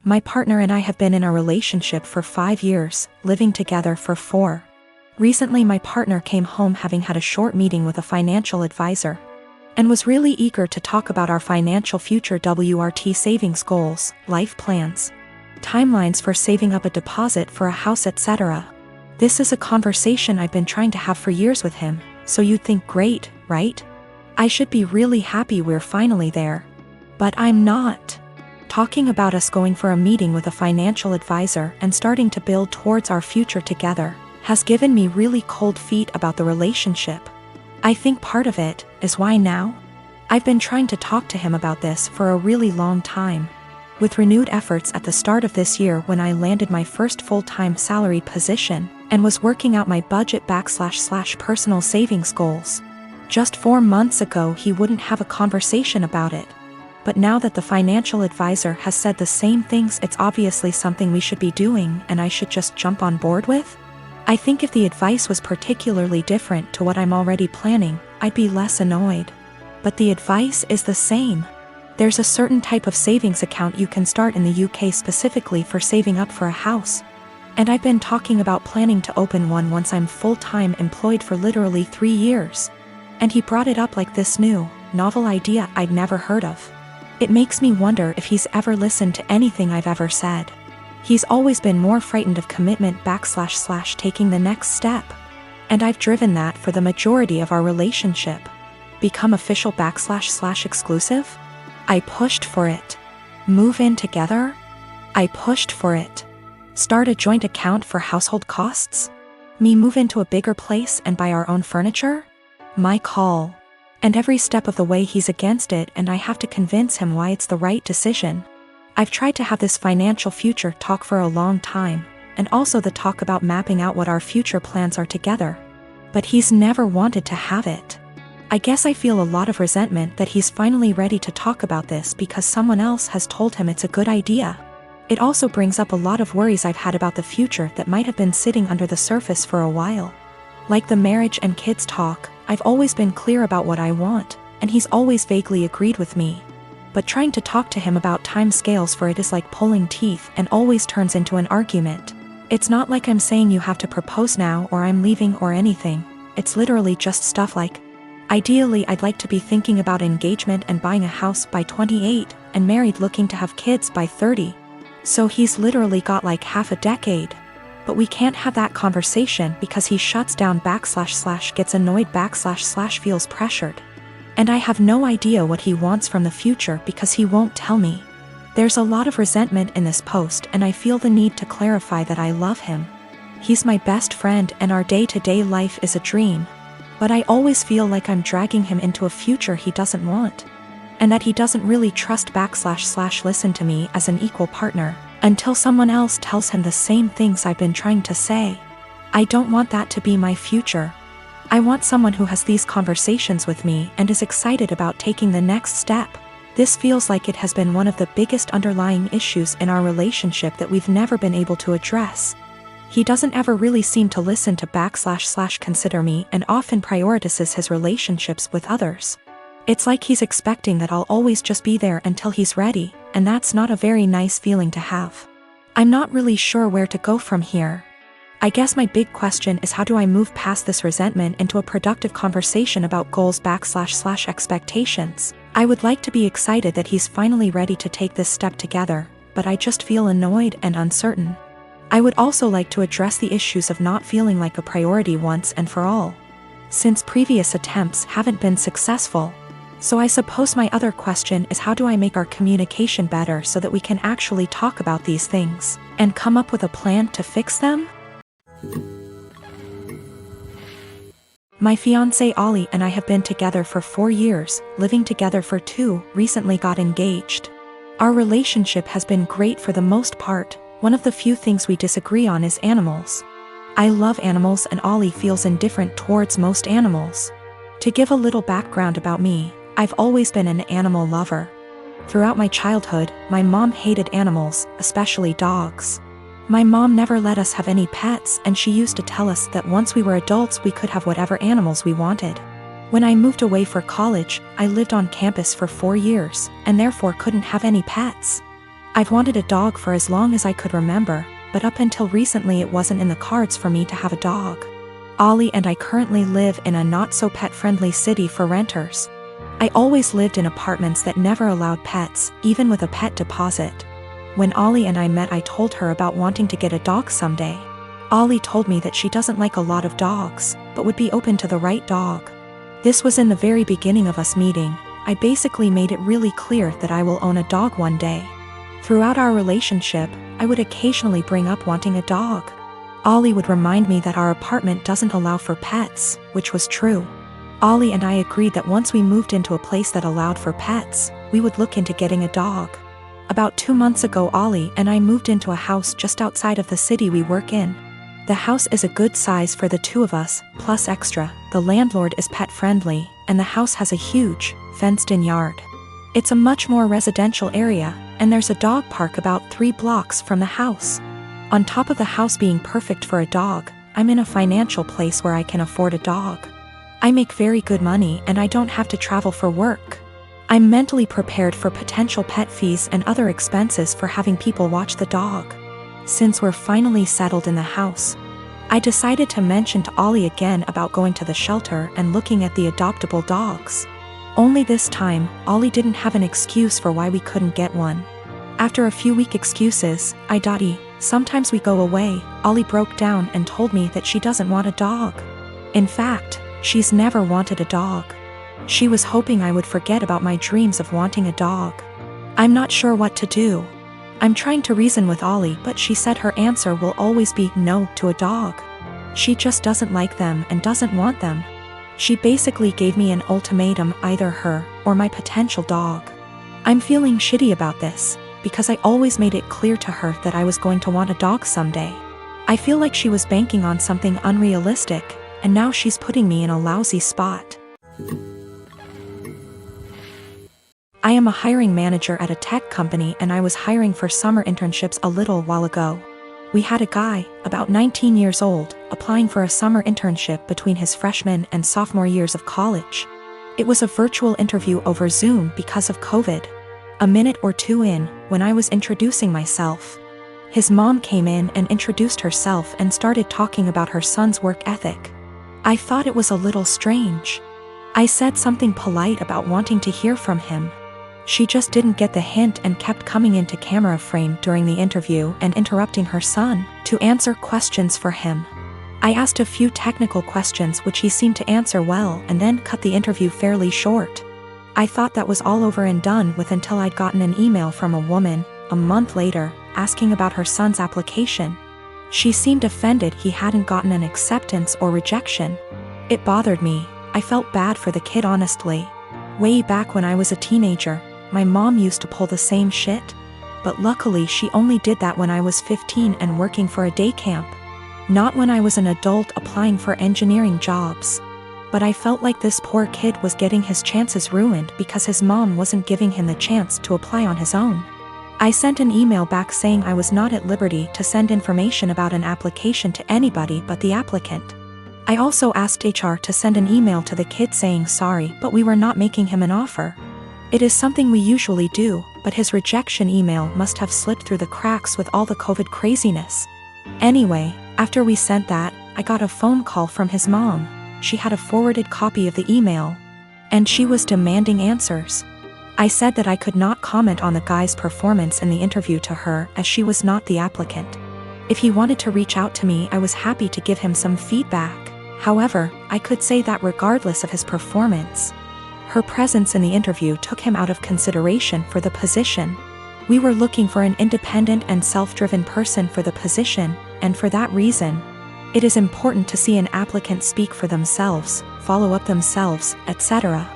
My partner and I have been in a relationship for 5 years, living together for 4. Recently my partner came home having had a short meeting with a financial advisor and was really eager to talk about our financial future WRT savings goals, life plans, timelines for saving up a deposit for a house, etc. This is a conversation I've been trying to have for years with him, so you'd think great, right? I should be really happy we're finally there. But I'm not. Talking about us going for a meeting with a financial advisor and starting to build towards our future together has given me really cold feet about the relationship. I think part of it is why now? I've been trying to talk to him about this for a really long time. With renewed efforts at the start of this year when I landed my first full-time salaried position and was working out my budget / personal savings goals. Just 4 months ago he wouldn't have a conversation about it. But now that the financial advisor has said the same things, it's obviously something we should be doing and I should just jump on board with? I think if the advice was particularly different to what I'm already planning, I'd be less annoyed. But the advice is the same. There's a certain type of savings account you can start in the UK specifically for saving up for a house. And I've been talking about planning to open one once I'm full-time employed for literally 3 years. And he brought it up like this new, novel idea I'd never heard of. It makes me wonder if he's ever listened to anything I've ever said. He's always been more frightened of commitment / taking the next step. And I've driven that for the majority of our relationship. Become official / exclusive? I pushed for it. Move in together? I pushed for it. Start a joint account for household costs? Me move into a bigger place and buy our own furniture? My call. And every step of the way he's against it and I have to convince him why it's the right decision. I've tried to have this financial future talk for a long time, and also the talk about mapping out what our future plans are together. But he's never wanted to have it. I guess I feel a lot of resentment that he's finally ready to talk about this because someone else has told him it's a good idea. It also brings up a lot of worries I've had about the future that might have been sitting under the surface for a while. Like the marriage and kids talk, I've always been clear about what I want, and he's always vaguely agreed with me. But trying to talk to him about time scales for it is like pulling teeth and always turns into an argument. It's not like I'm saying you have to propose now or I'm leaving or anything. It's literally just stuff like, ideally I'd like to be thinking about engagement and buying a house by 28 and married looking to have kids by 30. So he's literally got like half a decade. But we can't have that conversation because he shuts down / gets annoyed / feels pressured. And I have no idea what he wants from the future because he won't tell me. There's a lot of resentment in this post and I feel the need to clarify that I love him. He's my best friend and our day-to-day life is a dream. But I always feel like I'm dragging him into a future he doesn't want. And that he doesn't really trust / listen to me as an equal partner. Until someone else tells him the same things I've been trying to say. I don't want that to be my future. I want someone who has these conversations with me and is excited about taking the next step. This feels like it has been one of the biggest underlying issues in our relationship that we've never been able to address. He doesn't ever really seem to listen to / consider me and often prioritizes his relationships with others. It's like he's expecting that I'll always just be there until he's ready, and that's not a very nice feeling to have. I'm not really sure where to go from here. I guess my big question is how do I move past this resentment into a productive conversation about goals / expectations. I would like to be excited that he's finally ready to take this step together, but I just feel annoyed and uncertain. I would also like to address the issues of not feeling like a priority once and for all, since previous attempts haven't been successful. So I suppose my other question is how do I make our communication better so that we can actually talk about these things and come up with a plan to fix them? My fiancé Ollie and I have been together for 4 years, living together for 2, recently got engaged. Our relationship has been great for the most part. One of the few things we disagree on is animals. I love animals and Ollie feels indifferent towards most animals. To give a little background about me, I've always been an animal lover. Throughout my childhood, my mom hated animals, especially dogs. My mom never let us have any pets and she used to tell us that once we were adults we could have whatever animals we wanted. When I moved away for college, I lived on campus for 4 years, and therefore couldn't have any pets. I've wanted a dog for as long as I could remember, but up until recently it wasn't in the cards for me to have a dog. Ollie and I currently live in a not-so-pet-friendly city for renters. I always lived in apartments that never allowed pets, even with a pet deposit. When Ollie and I met, I told her about wanting to get a dog someday. Ollie told me that she doesn't like a lot of dogs, but would be open to the right dog. This was in the very beginning of us meeting. I basically made it really clear that I will own a dog one day. Throughout our relationship, I would occasionally bring up wanting a dog. Ollie would remind me that our apartment doesn't allow for pets, which was true. Ollie and I agreed that once we moved into a place that allowed for pets, we would look into getting a dog. About 2 months ago, Ollie and I moved into a house just outside of the city we work in. The house is a good size for the two of us, plus extra. The landlord is pet-friendly, and the house has a huge, fenced-in yard. It's a much more residential area, and there's a dog park about 3 blocks from the house. On top of the house being perfect for a dog, I'm in a financial place where I can afford a dog. I make very good money and I don't have to travel for work. I'm mentally prepared for potential pet fees and other expenses for having people watch the dog. Since we're finally settled in the house, I decided to mention to Ollie again about going to the shelter and looking at the adoptable dogs. Only this time, Ollie didn't have an excuse for why we couldn't get one. After a few weak excuses, sometimes we go away, Ollie broke down and told me that she doesn't want a dog. In fact, she's never wanted a dog. She was hoping I would forget about my dreams of wanting a dog. I'm not sure what to do. I'm trying to reason with Ollie, but she said her answer will always be no to a dog. She just doesn't like them and doesn't want them. She basically gave me an ultimatum, either her or my potential dog. I'm feeling shitty about this, because I always made it clear to her that I was going to want a dog someday. I feel like she was banking on something unrealistic, and now she's putting me in a lousy spot. I am a hiring manager at a tech company, and I was hiring for summer internships a little while ago. We had a guy, about 19 years old, applying for a summer internship between his freshman and sophomore years of college. It was a virtual interview over Zoom because of COVID. A minute or two in, when I was introducing myself, his mom came in and introduced herself and started talking about her son's work ethic. I thought it was a little strange. I said something polite about wanting to hear from him. She just didn't get the hint and kept coming into camera frame during the interview and interrupting her son to answer questions for him. I asked a few technical questions which he seemed to answer well and then cut the interview fairly short. I thought that was all over and done with until I'd gotten an email from a woman, a month later, asking about her son's application. She seemed offended he hadn't gotten an acceptance or rejection. It bothered me. I felt bad for the kid, honestly. Way back when I was a teenager, my mom used to pull the same shit. But luckily she only did that when I was 15 and working for a day camp. Not when I was an adult applying for engineering jobs. But I felt like this poor kid was getting his chances ruined because his mom wasn't giving him the chance to apply on his own. I sent an email back saying I was not at liberty to send information about an application to anybody but the applicant. I also asked HR to send an email to the kid saying sorry, but we were not making him an offer. It is something we usually do, but his rejection email must have slipped through the cracks with all the COVID craziness. Anyway, after we sent that, I got a phone call from his mom. She had a forwarded copy of the email, and she was demanding answers. I said that I could not comment on the guy's performance in the interview to her as she was not the applicant. If he wanted to reach out to me, I was happy to give him some feedback. However, I could say that regardless of his performance, her presence in the interview took him out of consideration for the position. We were looking for an independent and self-driven person for the position, and for that reason, it is important to see an applicant speak for themselves, follow up themselves, etc.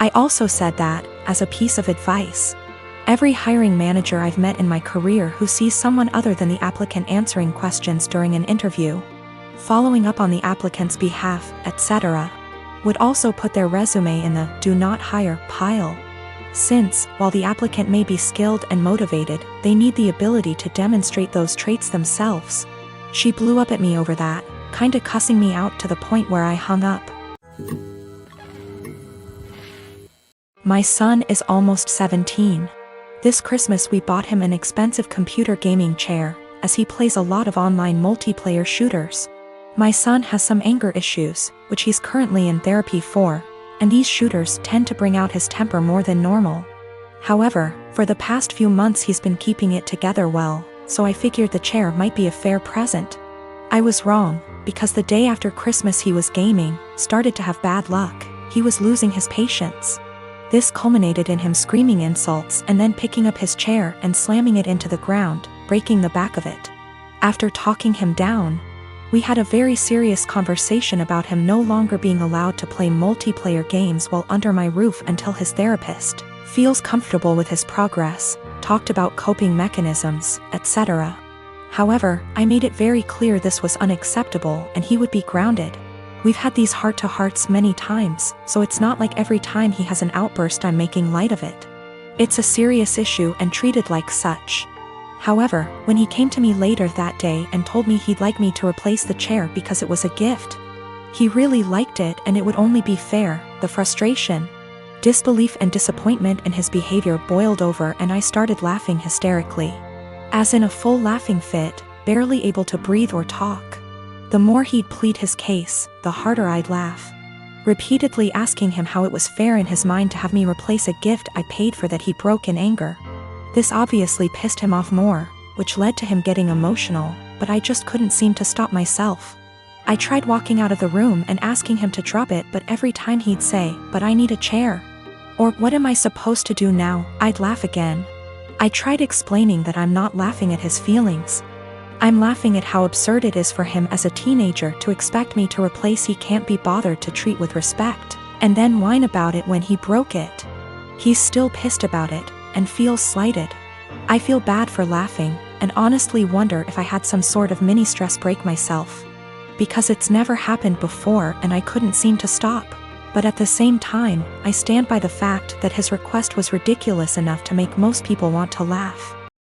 I also said that, as a piece of advice, every hiring manager I've met in my career who sees someone other than the applicant answering questions during an interview, following up on the applicant's behalf, etc., would also put their resume in the do not hire pile. Since, while the applicant may be skilled and motivated, they need the ability to demonstrate those traits themselves. She blew up at me over that, kinda cussing me out to the point where I hung up. My son is almost 17. This Christmas we bought him an expensive computer gaming chair, as he plays a lot of online multiplayer shooters. My son has some anger issues, which he's currently in therapy for, and these shooters tend to bring out his temper more than normal. However, for the past few months he's been keeping it together well, so I figured the chair might be a fair present. I was wrong, because the day after Christmas he was gaming, started to have bad luck. He was losing his patience. This culminated in him screaming insults and then picking up his chair and slamming it into the ground, breaking the back of it. After talking him down, we had a very serious conversation about him no longer being allowed to play multiplayer games while under my roof until his therapist feels comfortable with his progress, talked about coping mechanisms, etc. However, I made it very clear this was unacceptable and he would be grounded. We've had these heart-to-hearts many times, so it's not like every time he has an outburst I'm making light of it. It's a serious issue and treated like such. However, when he came to me later that day and told me he'd like me to replace the chair because it was a gift, he really liked it and it would only be fair, the frustration, disbelief and disappointment in his behavior boiled over and I started laughing hysterically. As in a full laughing fit, barely able to breathe or talk. The more he'd plead his case, the harder I'd laugh. Repeatedly asking him how it was fair in his mind to have me replace a gift I paid for that he broke in anger. This obviously pissed him off more, which led to him getting emotional, but I just couldn't seem to stop myself. I tried walking out of the room and asking him to drop it, but every time he'd say, "But I need a chair," or "What am I supposed to do now?" I'd laugh again. I tried explaining that I'm not laughing at his feelings. I'm laughing at how absurd it is for him as a teenager to expect me to replace he can't be bothered to treat with respect, and then whine about it when he broke it. He's still pissed about it, and feels slighted. I feel bad for laughing, and honestly wonder if I had some sort of mini stress break myself. Because it's never happened before and I couldn't seem to stop. But at the same time, I stand by the fact that his request was ridiculous enough to make most people want to laugh.